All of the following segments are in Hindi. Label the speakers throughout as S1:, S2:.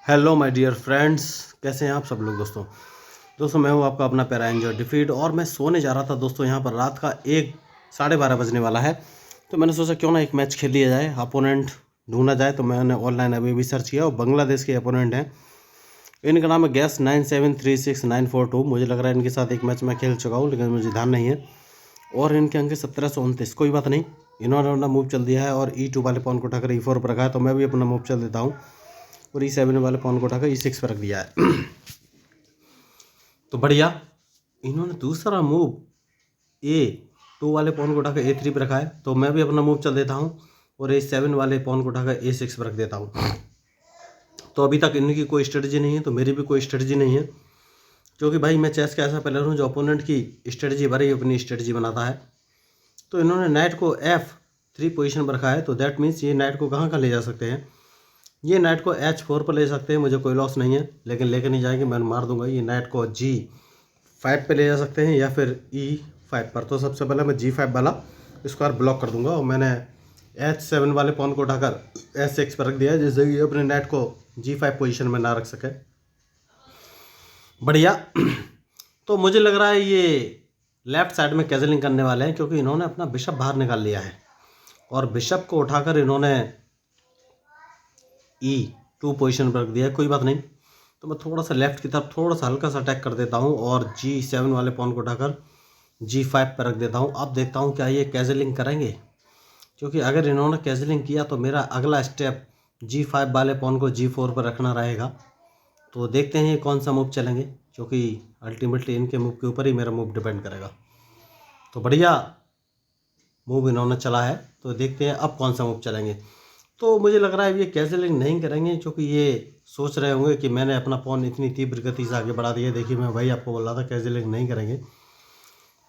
S1: हेलो माय डियर फ्रेंड्स, कैसे हैं आप सब लोग। दोस्तों मैं हूं आपका अपना प्यारा एंजॉय डिफीट और मैं सोने जा रहा था दोस्तों। यहां पर रात का 1 साढ़े 12 बजने वाला है, तो मैंने सोचा क्यों ना एक मैच खेल लिया जाए, अपोनेंट ढूंढा जाए। तो मैंने ऑनलाइन अभी भी सर्च किया और बांग्लादेश के अपोनेंट हैं। इनका नाम है गैस 9736942। मुझे लग रहा है इनके साथ एक मैच मैं खेल चुका हूँ, लेकिन मुझे ध्यान नहीं है। और इनके अंक 1729। कोई बात नहीं, इन्होंने अपना मूव चल दिया है और E2 वाले पॉन को उठाकर E4 पर रखा है, तो मैं भी अपना मूव चल देता हूँ और E7 वाले पॉन को उठाकर E6 पर रख दिया है। तो बढ़िया, इन्होंने दूसरा मूव A2 वाले पॉन को उठाकर A3 पर रखा है, तो मैं भी अपना मूव चल देता हूँ और A7 वाले पॉन को उठाकर A6 पर रख देता हूँ। तो अभी तक इनकी कोई स्ट्रेटजी नहीं है, तो मेरी भी कोई स्ट्रेटजी नहीं है, क्योंकि भाई मैं चेस का ऐसा प्लेयर हूँ जो अपोनेंट की स्ट्रेटजी भर ही अपनी स्ट्रेटजी बनाता है। तो इन्होंने नाइट को F3 पोजीशन पर रखा है, तो दैट मीन्स ये नाइट को कहाँ ले जा सकते हैं। ये नाइट को H4 पर ले सकते हैं, मुझे कोई लॉस नहीं है, लेकिन लेकर नहीं जाएंगे, मैं मार दूंगा। ये नाइट को G5 पे ले जा सकते हैं या फिर E5 पर। तो सबसे पहले मैं G5 वाला स्क्वायर ब्लॉक कर दूंगा और मैंने H7 वाले पॉन को उठाकर S6 पर रख दिया है, जिससे कि अपने नाइट को G5 पोजीशन में ना रख सके। बढ़िया। तो मुझे लग रहा है ये लेफ्ट साइड में कैजलिंग करने वाले हैं, क्योंकि इन्होंने अपना बिशप बाहर निकाल लिया है और बिशप को उठाकर इन्होंने E2 पोजीशन पर रख दिया है। कोई बात नहीं, तो मैं थोड़ा सा लेफ्ट की तरफ थोड़ा सा हल्का सा अटैक कर देता हूँ और G7 वाले पॉन को उठाकर G5 पर रख देता हूँ। अब देखता हूँ क्या ये कैजलिंग करेंगे, क्योंकि अगर इन्होंने कैजलिंग किया तो मेरा अगला स्टेप G5 वाले पॉन को G4 पर रखना रहेगा। तो देखते हैं ये कौन सा मूव चलेंगे, क्योंकि अल्टीमेटली इनके मूव के ऊपर ही मेरा मूव डिपेंड करेगा। तो बढ़िया मूव इन्होंने चला है, तो देखते हैं अब कौन सा मूव चलेंगे। तो मुझे लग रहा है ये कैजलिंग नहीं करेंगे, क्योंकि ये सोच रहे होंगे कि मैंने अपना पॉन इतनी तीव्र गति से आगे बढ़ा दिया। देखिए मैं भाई आपको बोल रहा था कैजलिंग नहीं करेंगे,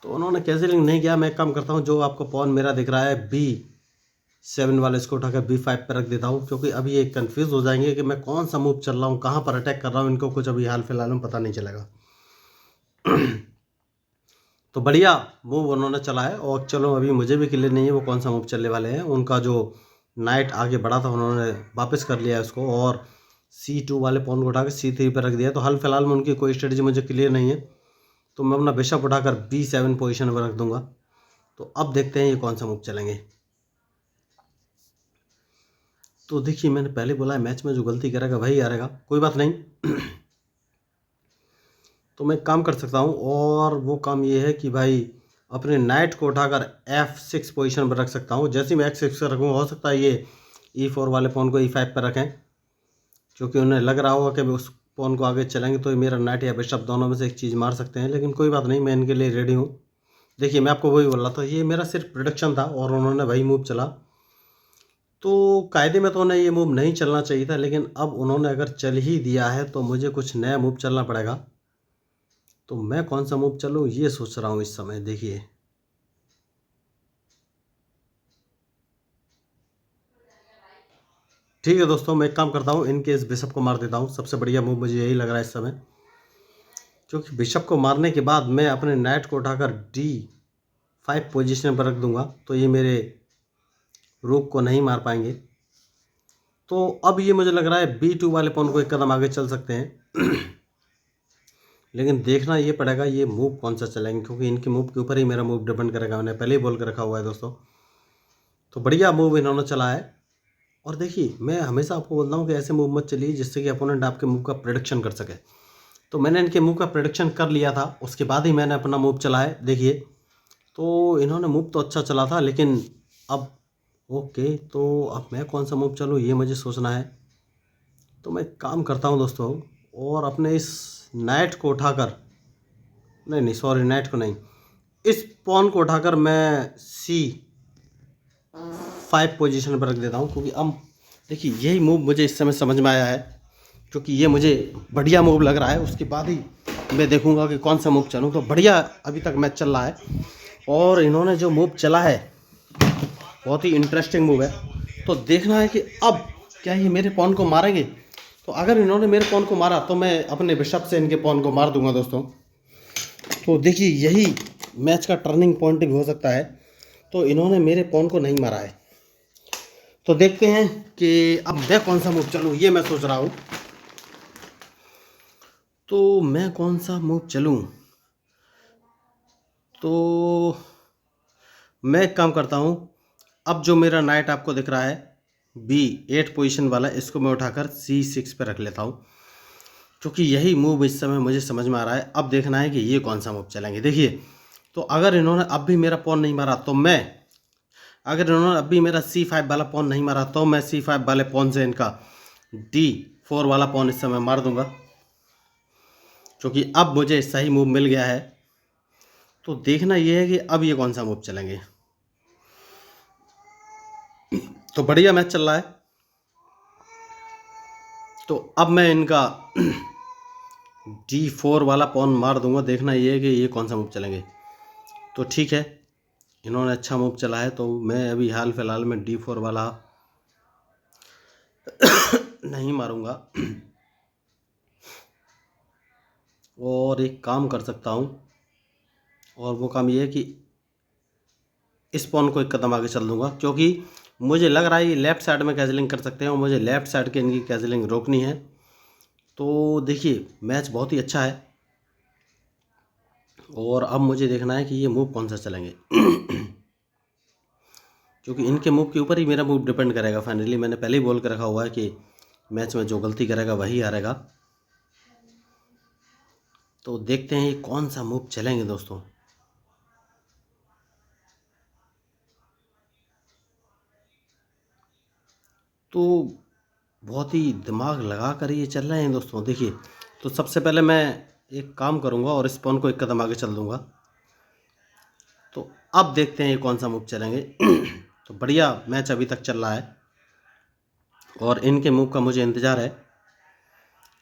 S1: तो उन्होंने कैजलिंग नहीं किया। मैं एक काम करता हूँ, जो आपको पॉन मेरा दिख रहा है B7 वाले, इसको उठाकर B5 पर रख देता हूँ, क्योंकि अभी ये कन्फ्यूज़ हो जाएंगे कि मैं कौन सा मूव चल रहा हूँ, कहाँ पर अटैक कर रहा हूँ। इनको कुछ अभी हाल फिलहाल में पता नहीं चलेगा। तो बढ़िया मूव उन्होंने चला है और चलो अभी मुझे भी क्लियर नहीं है वो कौन सा मूव चलने वाले हैं। उनका जो नाइट आगे बढ़ा था उन्होंने वापस कर लिया है उसको और C2 वाले पॉन को उठाकर C3 पर रख दिया। तो हाल फिलहाल में उनकी कोई स्ट्रेटजी मुझे क्लियर नहीं है, तो मैं अपना बिशप उठाकर B7 पोजीशन पर रख दूंगा। तो अब देखते हैं ये कौन सा मूव चलेंगे। तो देखिए मैंने पहले बोला है मैच में जो गलती करेगा वही हारेगा। कोई बात नहीं। तो मैं काम कर सकता हूँ और वो काम ये है कि भाई अपने नाइट को उठाकर F6 पोजीशन पर रख सकता हूँ। जैसे ही मैं F6 पर रखूँगा, हो सकता है ये E4 वाले पॉन को E5 पर रखें, क्योंकि उन्हें लग रहा होगा कि उस पॉन को आगे चलेंगे तो मेरा नाइट या बिशप दोनों में से एक चीज़ मार सकते हैं। लेकिन कोई बात नहीं, मैं इनके लिए रेडी हूँ। देखिए मैं आपको वही बोल रहा था, ये मेरा सिर्फ प्रोडिक्शन था और उन्होंने वही मूव चला। तो कायदे में तो उन्हें ये मूव नहीं चलना चाहिए था, लेकिन अब उन्होंने अगर चल ही दिया है तो मुझे कुछ नया मूव चलना पड़ेगा। तो मैं कौन सा मूव चलूँ ये सोच रहा हूँ इस समय। देखिए ठीक है दोस्तों, मैं एक काम करता हूँ, इनके इस बिशप को मार देता हूँ। सबसे बढ़िया मूव मुझे यही लग रहा है इस समय, क्योंकि बिशप को मारने के बाद मैं अपने नाइट को उठाकर D5 पोजीशन पर रख दूंगा, तो ये मेरे रूक को नहीं मार पाएंगे। तो अब ये मुझे लग रहा है B2 वाले पॉन को एक कदम आगे चल सकते हैं। लेकिन देखना ये पड़ेगा ये मूव कौन सा चलेंगे, क्योंकि इनके मूव के ऊपर ही मेरा मूव डिपेंड करेगा। मैंने पहले ही बोल कर रखा हुआ है दोस्तों। तो बढ़िया मूव इन्होंने चला है। और देखिए मैं हमेशा आपको बोलता हूँ कि ऐसे मूव मत चलिए जिससे कि अपोनेंट आपके मूव का प्रेडिक्शन कर सके। तो मैंने इनके मूव का प्रेडिक्शन कर लिया था, उसके बाद ही मैंने अपना मूव चला है। देखिए तो इन्होंने मूव तो अच्छा चला था, लेकिन अब ओके, तो अब मैं कौन सा मूव चलूँ ये मुझे सोचना है। तो मैं काम करता हूँ दोस्तों, और अपने इस नाइट को उठाकर, नहीं सॉरी, नाइट को नहीं, इस पॉन को उठाकर मैं C5 पोजीशन पर रख देता हूँ। क्योंकि अब देखिए यही मूव मुझे इस समय समझ में आया है, क्योंकि ये मुझे बढ़िया मूव लग रहा है। उसके बाद ही मैं देखूंगा कि कौन सा मूव चलूँ। तो बढ़िया अभी तक मैच चल रहा है और इन्होंने जो मूव चला है बहुत ही इंटरेस्टिंग मूव है। तो देखना है कि अब क्या ये मेरे पॉन को मारेंगे। तो अगर इन्होंने मेरे पॉन को मारा तो मैं अपने बिशप से इनके पॉन को मार दूंगा दोस्तों। तो देखिए यही मैच का टर्निंग पॉइंट भी हो सकता है। तो इन्होंने मेरे पॉन को नहीं मारा है, तो देखते हैं कि अब मैं कौन सा मूव चलूँ ये मैं सोच रहा हूँ। तो मैं कौन सा मूव चलूं? तो मैं एक काम करता हूं, अब जो मेरा नाइट आपको दिख रहा है B8 पोजीशन वाला, इसको मैं उठाकर C6 पे रख लेता हूं, क्योंकि यही मूव इस समय मुझे समझ में आ रहा है। अब देखना है कि ये कौन सा मूव चलेंगे। देखिए, तो अगर इन्होंने अब भी मेरा पॉन नहीं मारा तो मैं, अगर इन्होंने अब भी मेरा C5 वाला पॉन नहीं मारा तो मैं C5 वाले पॉन से इनका D4 वाला पॉन इस समय मार दूंगा, क्योंकि अब मुझे सही मूव मिल गया है। तो देखना ये है कि अब ये कौन सा मूव चलेंगे। तो बढ़िया मैच चल रहा है। तो अब मैं इनका D4 वाला पॉन मार दूंगा। देखना ये है कि ये कौन सा मूव चलेंगे। तो ठीक है, इन्होंने अच्छा मूव चला है, तो मैं अभी हाल फिलहाल में D4 वाला नहीं मारूंगा, और एक काम कर सकता हूं, और वो काम ये है कि इस पॉन को एक कदम आगे चल दूंगा, क्योंकि मुझे लग रहा है ये लेफ़्ट साइड में कैजलिंग कर सकते हैं और मुझे लेफ़्ट साइड के इनकी कैजलिंग रोकनी है। तो देखिए, मैच बहुत ही अच्छा है, और अब मुझे देखना है कि ये मूव कौन सा चलेंगे क्योंकि इनके मूव के ऊपर ही मेरा मूव डिपेंड करेगा फाइनली। मैंने पहले ही बोल के रखा हुआ है कि मैच में जो गलती करेगा वही हारेगा। तो देखते हैं ये कौन सा मूव चलेंगे दोस्तों। तो बहुत ही दिमाग लगा कर ये चल रहे हैं दोस्तों। देखिए, तो सबसे पहले मैं एक काम करूंगा और इस पॉन को एक कदम आगे चल दूंगा। तो अब देखते हैं ये कौन सा मूव चलेंगे तो बढ़िया मैच अभी तक चल रहा है, और इनके मूव का मुझे इंतज़ार है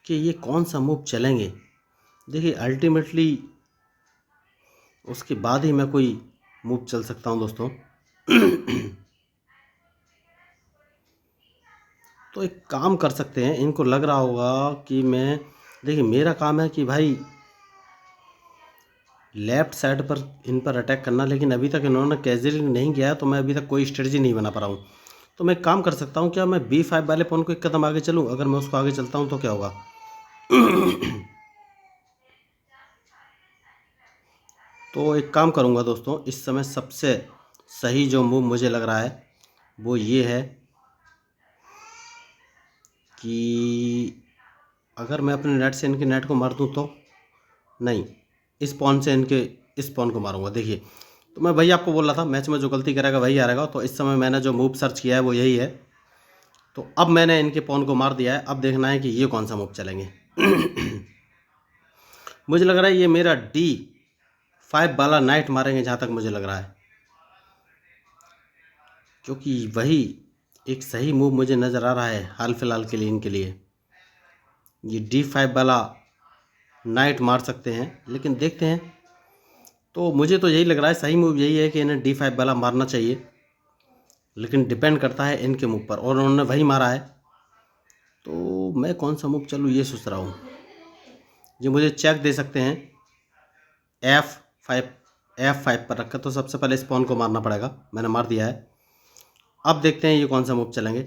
S1: कि ये कौन सा मूव चलेंगे। देखिए, अल्टीमेटली उसके बाद ही मैं कोई मूव चल सकता हूं दोस्तों तो एक काम कर सकते हैं, इनको लग रहा होगा कि मैं, देखिए मेरा काम है कि भाई लेफ़्ट साइड पर इन पर अटैक करना, लेकिन अभी तक इन्होंने कैजलिंग नहीं किया है, तो मैं अभी तक कोई स्ट्रेटजी नहीं बना पा रहा हूँ। तो मैं एक काम कर सकता हूँ, क्या मैं B5 वाले पॉन को एक कदम आगे चलूँ? अगर मैं उसको आगे चलता हूँ तो क्या होगा तो एक काम करूँगा दोस्तों, इस समय सबसे सही जो मूव मुझे लग रहा है वो ये है कि अगर मैं अपने नेट से इनके नेट को मार दूँ तो नहीं, इस पॉन से इनके इस पॉन को मारूंगा। देखिए, तो मैं वही आपको बोल रहा था, मैच में जो गलती करेगा वही हारेगा। तो इस समय मैंने जो मूव सर्च किया है वो यही है। तो अब मैंने इनके पॉन को मार दिया है। अब देखना है कि ये कौन सा मूव चलेंगे मुझे लग रहा है ये मेरा D5 वाला नाइट मारेंगे, जहाँ तक मुझे लग रहा है, क्योंकि वही एक सही मूव मुझे नज़र आ रहा है हाल फिलहाल के लिए इनके लिए। ये D5 वाला नाइट मार सकते हैं, लेकिन देखते हैं। तो मुझे तो यही लग रहा है, सही मूव यही है कि इन्हें D5 वाला मारना चाहिए, लेकिन डिपेंड करता है इनके मूव पर, और उन्होंने वही मारा है। तो मैं कौन सा मूव चलूँ ये सोच रहा हूँ। ये मुझे चेक दे सकते हैं F5 पर रखकर। तो सबसे पहले इस पॉन को मारना पड़ेगा, मैंने मार दिया है। अब देखते हैं ये कौन सा मूव चलेंगे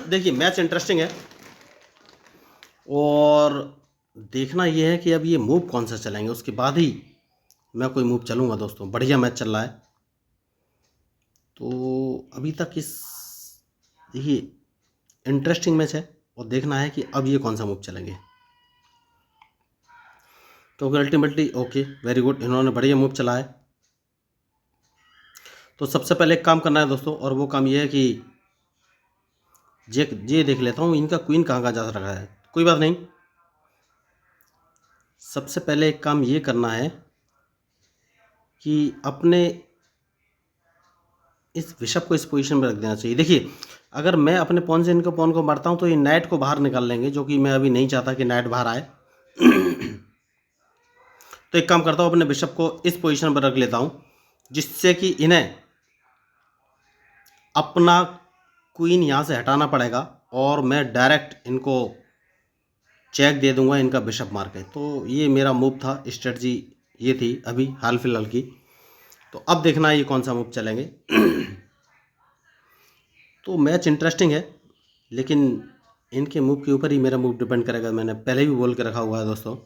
S1: देखिए, मैच इंटरेस्टिंग है, और देखना ये है कि अब ये मूव कौन सा चलेंगे, उसके बाद ही मैं कोई मूव चलूँगा दोस्तों। बढ़िया मैच चल रहा है। तो अभी तक इस, देखिए इंटरेस्टिंग मैच है, और देखना है कि अब ये कौन सा मूव चलेंगे। तो अल्टीमेटली ओके, वेरी गुड, इन्होंने बढ़िया मूव चला है। तो सबसे पहले एक काम करना है दोस्तों, और वो काम ये है कि ये देख लेता हूँ इनका क्वीन कहाँ कहाँ जा रखा है। कोई बात नहीं, सबसे पहले एक काम ये करना है कि अपने इस बिशप को इस पोजीशन में रख देना चाहिए। देखिए, अगर मैं अपने पॉन से इनके पॉन को मारता हूँ तो ये नाइट को बाहर निकाल लेंगे, जो कि मैं अभी नहीं चाहता कि नाइट बाहर आए तो एक काम करता हूँ, अपने बिशप को इस पोजीशन पर रख लेता हूँ, जिससे कि इन्हें अपना क्वीन यहाँ से हटाना पड़ेगा, और मैं डायरेक्ट इनको चेक दे दूंगा इनका बिशप मार के। तो ये मेरा मूव था, स्ट्रेटजी ये थी अभी हाल फिलहाल की। तो अब देखना है ये कौन सा मूव चलेंगे तो मैच इंटरेस्टिंग है, लेकिन इनके मूव के ऊपर ही मेरा मूव डिपेंड करेगा, मैंने पहले भी बोल के रखा हुआ है दोस्तों।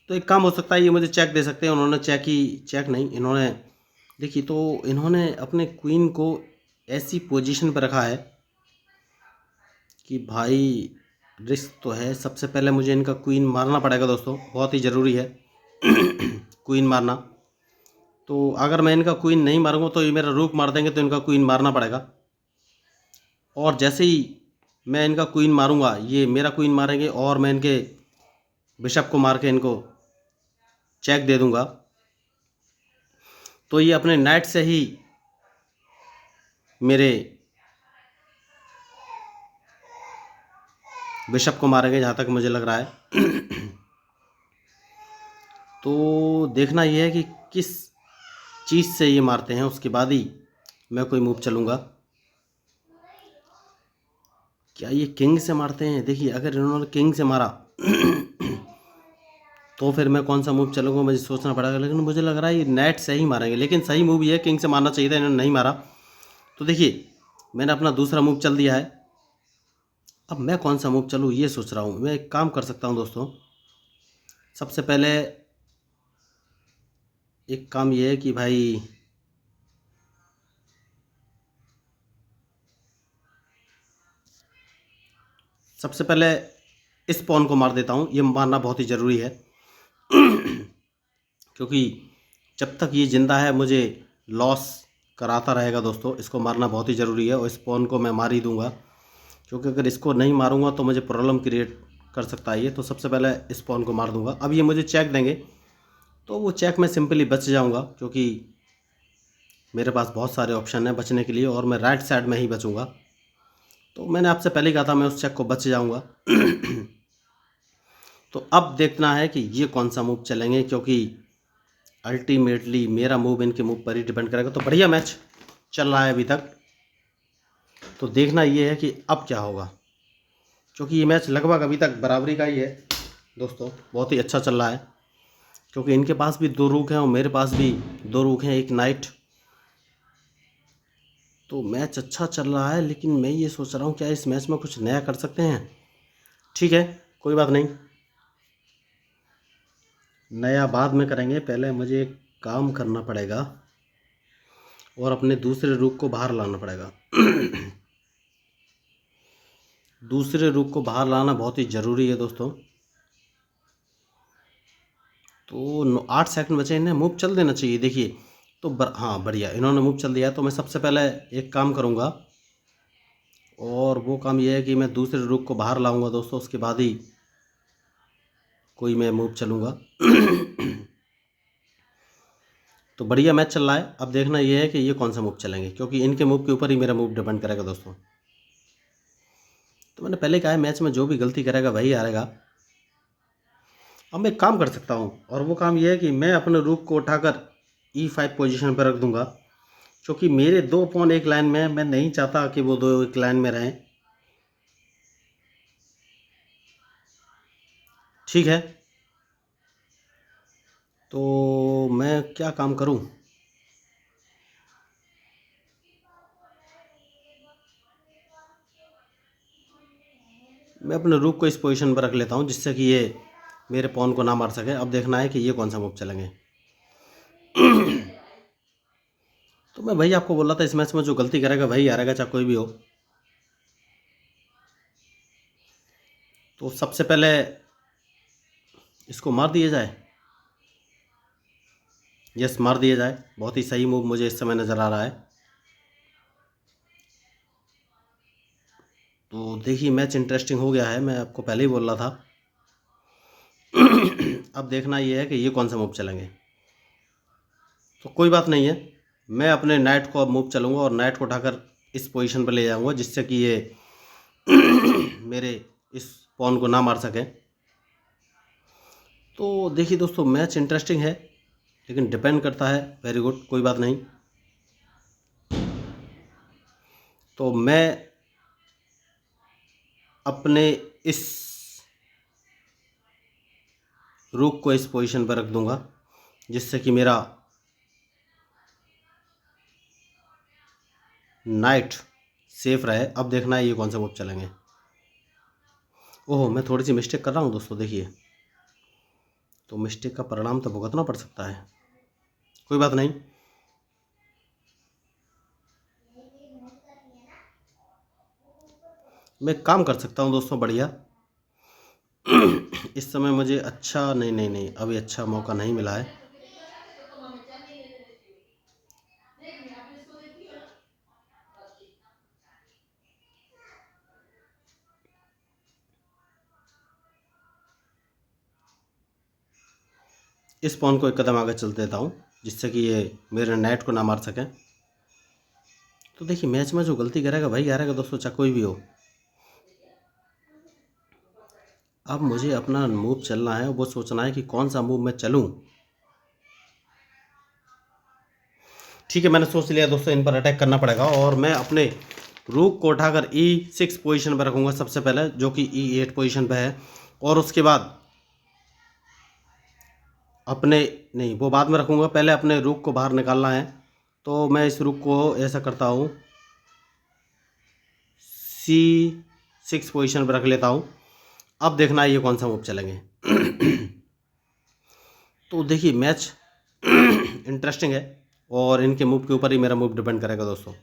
S1: तो एक काम हो सकता है, ये मुझे चेक दे सकते हैं। उन्होंने चेक नहीं, इन्होंने देखिए, तो इन्होंने अपने क्वीन को ऐसी पोजीशन पर रखा है कि भाई रिस्क तो है। सबसे पहले मुझे इनका क्वीन मारना पड़ेगा दोस्तों, बहुत ही ज़रूरी है क्वीन मारना। तो अगर मैं इनका क्वीन नहीं मारूंगा तो ये मेरा रूक मार देंगे, तो इनका क्वीन मारना पड़ेगा। और जैसे ही मैं इनका क्वीन मारूंगा, ये मेरा क्वीन मारेंगे और मैं इनके बिशप को मार के इनको चेक दे दूंगा। तो ये अपने नाइट से ही मेरे बिशप को मारेंगे, जहाँ तक मुझे लग रहा है तो देखना ये है कि किस चीज़ से ये मारते हैं, उसके बाद ही मैं कोई मूव चलूँगा। क्या ये किंग से मारते हैं? देखिए, अगर इन्होंने किंग से मारा तो फिर मैं कौन सा मूव चलूँगा, मुझे सोचना पड़ेगा। लेकिन मुझे लग रहा है ये नेट से ही मारेंगे, लेकिन सही मूव ये है, किंग से मारना चाहिए था, इन्होंने नहीं मारा। तो देखिए, मैंने अपना दूसरा मूव चल दिया है। अब मैं कौन सा मूव चलूँ ये सोच रहा हूँ। मैं एक काम कर सकता हूँ दोस्तों, सबसे पहले एक काम ये है कि भाई सबसे पहले इस पॉन को मार देता हूँ। ये मारना बहुत ही ज़रूरी है क्योंकि जब तक ये ज़िंदा है मुझे लॉस कराता रहेगा दोस्तों। इसको मारना बहुत ही ज़रूरी है और इस पॉन को मैं मार ही दूंगा, क्योंकि अगर इसको नहीं मारूंगा तो मुझे प्रॉब्लम क्रिएट कर सकता है ये। तो सबसे पहले इस पॉन को मार दूंगा। अब ये मुझे चेक देंगे तो वो चेक में सिंपली बच जाऊंगा, क्योंकि मेरे पास बहुत सारे ऑप्शन हैं बचने के लिए और मैं राइट साइड में ही बचूंगा। तो मैंने आपसे पहले ही कहा था मैं उस चेक को बच जाऊंगा तो अब देखना है कि ये कौन सा मूव चलेंगे, क्योंकि अल्टीमेटली मेरा मूव इनके मूव पर ही डिपेंड करेगा। तो बढ़िया मैच चल रहा है अभी तक, तो देखना ये है कि अब क्या होगा, क्योंकि ये मैच लगभग अभी तक बराबरी का ही है दोस्तों। बहुत ही अच्छा चल रहा है, क्योंकि इनके पास भी 2 रूक हैं और मेरे पास भी 2 रूक हैं, एक नाइट। तो मैच अच्छा चल रहा है, लेकिन मैं ये सोच रहा हूँ क्या इस मैच में कुछ नया कर सकते हैं। ठीक है, कोई बात नहीं, नया बाद में करेंगे। पहले मुझे एक काम करना पड़ेगा और अपने दूसरे रूक को बाहर लाना पड़ेगा दूसरे रूक को बाहर लाना बहुत ही ज़रूरी है दोस्तों। तो 8 सेकंड बचे, इन्हें मूव चल देना चाहिए। देखिए, तो हाँ बढ़िया, इन्होंने मूव चल दिया। तो मैं सबसे पहले एक काम करूँगा और वो काम ये है कि मैं दूसरे रुक को बाहर लाऊंगा दोस्तों, उसके बाद ही कोई मैं मूव चलूँगा तो बढ़िया मैच चल रहा है। अब देखना ये है कि ये कौन सा मूव चलेंगे, क्योंकि इनके मूव के ऊपर ही मेरा मूव डिपेंड करेगा दोस्तों। तो मैंने पहले कहा है मैच में जो भी गलती करेगा वही हारेगा। अब मैं एक काम कर सकता हूँ और वो काम ये है कि मैं अपने रूक को उठाकर E5 पोजीशन पर रख दूंगा, क्योंकि मेरे 2 पॉन एक लाइन में हैं। मैं नहीं चाहता कि वो 2 एक लाइन में रहें। ठीक है, तो मैं क्या काम करूं? मैं अपने रूक को इस पोजीशन पर रख लेता हूं, जिससे कि ये मेरे पॉन को ना मार सके। अब देखना है कि ये कौन सा मूव चलेंगे तो मैं वही आपको बोल रहा था, इस मैच में जो गलती करेगा वही हारेगा, चाहे कोई भी हो। तो सबसे पहले इसको मार दिया जाए। यस, मार दिया जाए। बहुत ही सही मूव मुझे इस समय नज़र आ रहा है। तो देखिए, मैच इंटरेस्टिंग हो गया है, मैं आपको पहले ही बोल रहा था अब देखना ये है कि ये कौन सा मूव चलेंगे। तो कोई बात नहीं है, मैं अपने नाइट को अब मूव चलूँगा और नाइट को उठाकर इस पोजीशन पर ले जाऊँगा, जिससे कि ये मेरे इस पॉन को ना मार सके। तो देखिए दोस्तों, मैच इंटरेस्टिंग है, लेकिन डिपेंड करता है। वेरी गुड, कोई बात नहीं। तो मैं अपने इस रूक को इस पोजीशन पर रख दूंगा, जिससे कि मेरा नाइट सेफ रहे। अब देखना है ये कौन सा मूव चलेंगे। ओह, मैं थोड़ी सी मिस्टेक कर रहा हूँ दोस्तों, देखिए, तो मिस्टेक का परिणाम तो भुगतना पड़ सकता है, कोई बात नहीं। मैं एक काम कर सकता हूँ दोस्तों, बढ़िया। इस समय मुझे अच्छा नहीं नहीं नहीं अभी अच्छा मौका नहीं मिला है। इस पॉन को एक कदम आगे चल देता हूँ, जिससे कि ये मेरे नेट को ना मार सकें। तो देखिए, मैच में जो गलती करेगा वही हारेगा दोस्तों, चाहे कोई भी हो। अब मुझे अपना मूव चलना है, वो सोचना है कि कौन सा मूव मैं चलूँ। ठीक है, मैंने सोच लिया दोस्तों, इन पर अटैक करना पड़ेगा, और मैं अपने रूक को उठाकर E6 पोजीशन पर रखूँगा सबसे पहले, जो कि E8 पोजीशन पर है। और उसके बाद अपने, नहीं वो बाद में रखूँगा, पहले अपने रूक को बाहर निकालना है। तो मैं इस रूक को ऐसा करता हूँ, C6 पोजीशन पर रख लेता हूँ। अब देखना है ये कौन सा मूव चलेंगे। तो देखिए, मैच इंटरेस्टिंग है, और इनके मूव के ऊपर ही मेरा मूव डिपेंड करेगा दोस्तों।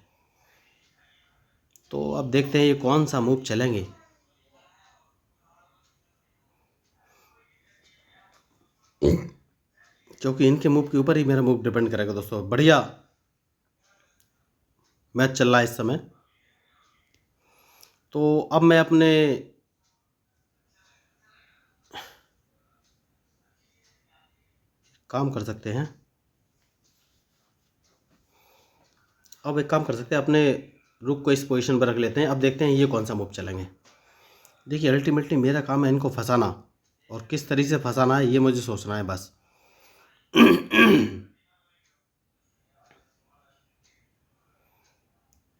S1: तो अब देखते हैं ये कौन सा मूव चलेंगे। क्योंकि इनके मूव के ऊपर ही मेरा मूव डिपेंड करेगा दोस्तों। बढ़िया मैच चल रहा है इस समय। तो अब मैं अपने काम कर सकते हैं, अब एक काम कर सकते हैं, अपने रुक को इस पोजीशन पर रख लेते हैं। अब देखते हैं ये कौन सा मूव चलेंगे। देखिए, अल्टीमेटली मेरा काम है इनको फंसाना, और किस तरीके से फंसाना है ये मुझे सोचना है बस।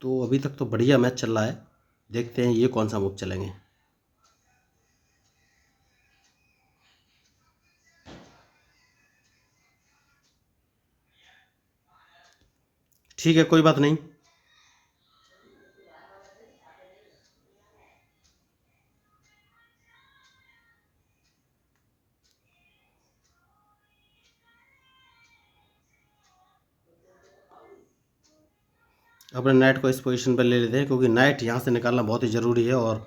S1: तो अभी तक तो बढ़िया मैच चल रहा है, देखते हैं ये कौन सा मूव चलेंगे। ठीक है, कोई बात नहीं। अपने नाइट को इस पोजीशन पर ले लेते हैं, क्योंकि नाइट यहाँ से निकालना बहुत ही ज़रूरी है, और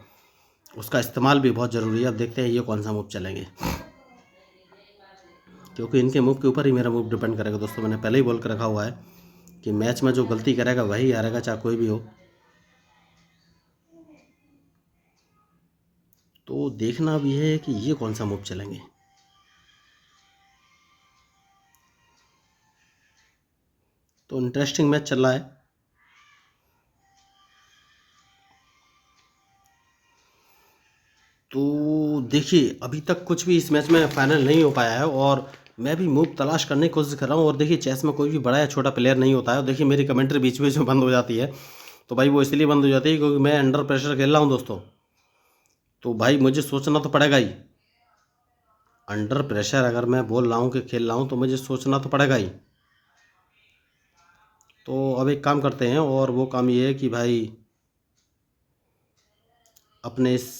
S1: उसका इस्तेमाल भी बहुत ज़रूरी है। अब देखते हैं ये कौन सा मूव चलेंगे, क्योंकि इनके मूव के ऊपर ही मेरा मूव डिपेंड करेगा दोस्तों। मैंने पहले ही बोल कर रखा हुआ है कि मैच में जो गलती करेगा वही हारेगा, चाहे कोई भी हो। तो देखना भी है कि ये कौन सा मूव चलेंगे। तो इंटरेस्टिंग मैच चल रहा है। तो देखिए, अभी तक कुछ भी इस मैच में फाइनल नहीं हो पाया है, और मैं भी मूव तलाश करने की कोशिश कर रहा हूँ। और देखिए, चेस में कोई भी बड़ा या छोटा प्लेयर नहीं होता है। और देखिए, मेरी कमेंट्री बीच बीच में बंद हो जाती है, तो भाई वो इसलिए बंद हो जाती है क्योंकि मैं अंडर प्रेशर खेल रहा हूँ दोस्तों। तो भाई मुझे सोचना तो पड़ेगा ही, अंडर प्रेशर अगर मैं बोल रहा हूँ कि खेल रहा हूँ, तो मुझे सोचना तो पड़ेगा ही। तो अब एक काम करते हैं, और वो काम ये है कि भाई अपने इस,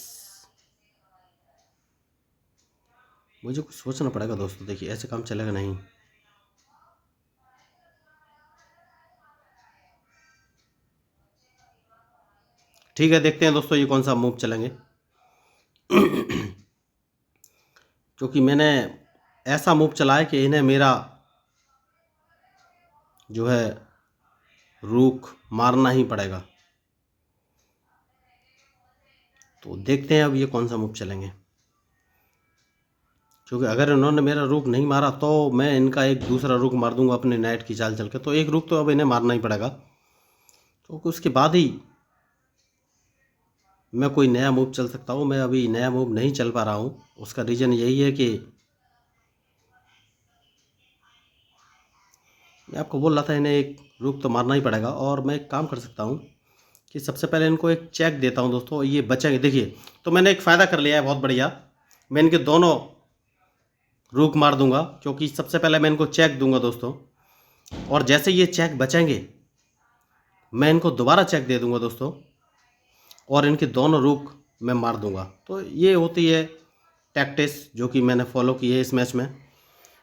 S1: मुझे कुछ सोचना पड़ेगा दोस्तों। देखिए, ऐसे काम चलेगा नहीं। ठीक है, देखते हैं दोस्तों ये कौन सा मूव चलेंगे। क्योंकि मैंने ऐसा मूव चला है कि इन्हें मेरा जो है रूख मारना ही पड़ेगा। तो देखते हैं अब ये कौन सा मूव चलेंगे, क्योंकि अगर इन्होंने मेरा रुक नहीं मारा तो मैं इनका एक दूसरा रुक मार दूंगा अपने नाइट की चाल चल के। तो एक रुक तो अब इन्हें मारना ही पड़ेगा, तो उसके बाद ही मैं कोई नया मूव चल सकता हूँ। मैं अभी नया मूव नहीं चल पा रहा हूँ, उसका रीज़न यही है कि मैं आपको बोल रहा था इन्हें एक रुक तो मारना ही पड़ेगा। और मैं एक काम कर सकता हूँ कि सबसे पहले इनको एक चेक देता हूँ दोस्तों, ये बचेंगे। देखिए, तो मैंने एक फ़ायदा कर लिया है बहुत बढ़िया, मैं इनके दोनों रुक मार दूंगा, क्योंकि सबसे पहले मैं इनको चेक दूंगा दोस्तों। और जैसे ये चेक बचेंगे, मैं इनको दोबारा चेक दे दूंगा दोस्तों, और इनके दोनों रुक मैं मार दूंगा। तो ये होती है टैक्टिस जो कि मैंने फॉलो की है इस मैच में।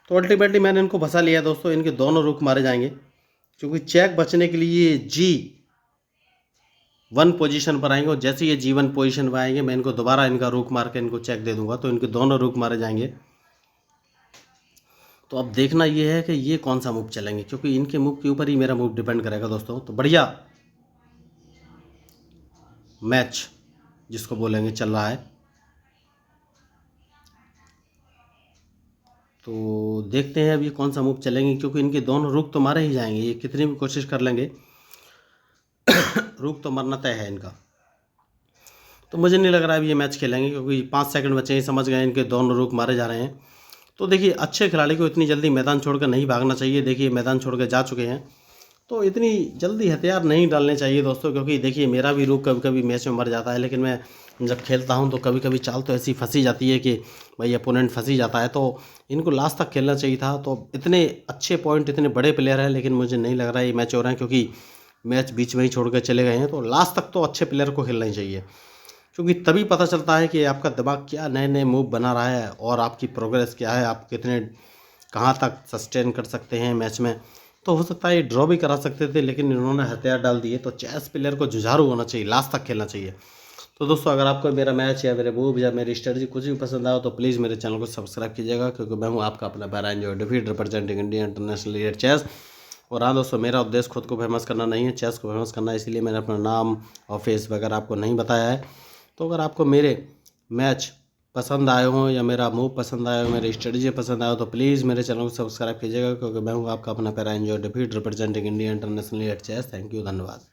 S1: तो अल्टीमेटली मैंने इनको फंसा लिया दोस्तों, इनके दोनों रुख मारे जाएंगे क्योंकि चेक बचने के लिए G1 पोजीशन पर आएंगे और जैसे ये G1 पोजीशन पर आएंगे मैं इनको दोबारा इनका रुख मार के इनको चेक दे दूंगा, तो इनके दोनों रुख मारे जाएंगे। तो अब देखना ये है कि ये कौन सा मूव चलेंगे क्योंकि इनके मूव के ऊपर ही मेरा मूव डिपेंड करेगा दोस्तों। तो बढ़िया मैच जिसको बोलेंगे चल रहा है, तो देखते हैं अभी कौन सा मूव चलेंगे क्योंकि इनके दोनों रुख तो मारे ही जाएंगे, ये कितनी भी कोशिश कर लेंगे रुख तो मरना तय है इनका। तो मुझे नहीं लग रहा है ये मैच खेलेंगे क्योंकि 5 सेकंड बचे हैं, समझ गए इनके दोनों रुख मारे जा रहे हैं। तो देखिए अच्छे खिलाड़ी को इतनी जल्दी मैदान छोड़कर नहीं भागना चाहिए। देखिए मैदान छोड़कर जा चुके हैं, तो इतनी जल्दी हथियार नहीं डालने चाहिए दोस्तों, क्योंकि देखिए मेरा भी रुख कभी कभी मैच में मर जाता है, लेकिन मैं जब खेलता हूं तो कभी कभी चाल तो ऐसी फंसी जाती है कि भाई अपोनेंट फंसी जाता है। तो इनको लास्ट तक खेलना चाहिए था। तो इतने अच्छे पॉइंट, इतने बड़े प्लेयर हैं, लेकिन मुझे नहीं लग रहा है ये मैच हो रहे हैं क्योंकि मैच बीच में ही छोड़ कर चले गए हैं। तो लास्ट तक तो अच्छे प्लेयर को खेलना ही चाहिए क्योंकि तभी पता चलता है कि आपका दिमाग क्या नए नए मूव बना रहा है और आपकी प्रोग्रेस क्या है, आप कितने कहाँ तक सस्टेन कर सकते हैं मैच में। तो हो सकता है ये ड्रॉ भी करा सकते थे, लेकिन इन्होंने हथियार डाल दिए। तो चेस प्लेयर को जुझारू होना चाहिए, लास्ट तक खेलना चाहिए। तो दोस्तों अगर आपको मेरा मैच या मेरे मूव या मेरी स्ट्रेटजी कुछ भी पसंद आया तो प्लीज़ मेरे चैनल को सब्सक्राइब कीजिएगा, क्योंकि मैं हूँ आपका अपना बैरान जो defeat representing India international year chess. और हाँ दोस्तों, मेरा उद्देश्य खुद को फेमस करना नहीं है, चेस को फेमस करना है, इसलिए मैंने अपना नाम और फेस वगैरह आपको नहीं बताया है। तो अगर आपको मेरे मैच पसंद आए हों या मेरा मूव पसंद आया हो, मेरी स्ट्रेटजी पसंद आया हो, तो प्लीज़ मेरे चैनल को सब्सक्राइब कीजिएगा, क्योंकि मैं हूँ आपका अपना पैरा enjoy defeat representing India international at chess. Thank you, धन्यवाद।